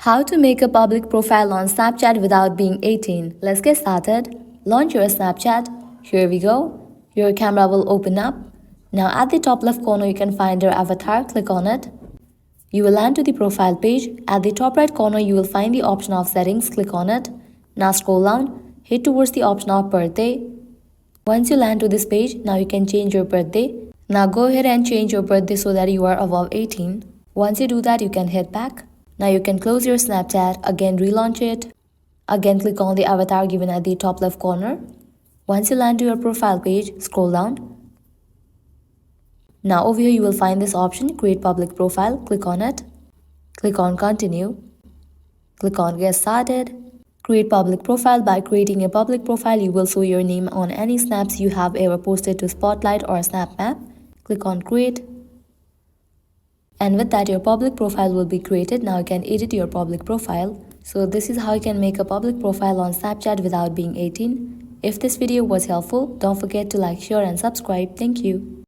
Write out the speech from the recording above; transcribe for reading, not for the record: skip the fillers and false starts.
How to make a public profile on Snapchat without being 18. Let's get started. Launch your Snapchat. Here we go. Your camera will open up. Now at the top left corner you can find your avatar. Click on it. You will land to the profile page. At the top right corner you will find the option of settings. Click on it. Now scroll down. Hit towards the option of birthday. Once you land to this page, now you can change your birthday. Now go ahead and change your birthday so that you are above 18. Once you do that, you can hit back. Now you can close your Snapchat, again relaunch it. Again click on the avatar given at the top left corner. Once you land to your profile page, scroll down. Now over here you will find this option, create public profile. Click on it. Click on continue. Click on get started. Create public profile. By creating a public profile, you will show your name on any snaps you have ever posted to Spotlight or SnapMap. Click on create. And with that, your public profile will be created. Now you can edit your public profile. So this is how you can make a public profile on Snapchat without being 18. If this video was helpful, don't forget to like, share and subscribe. Thank you.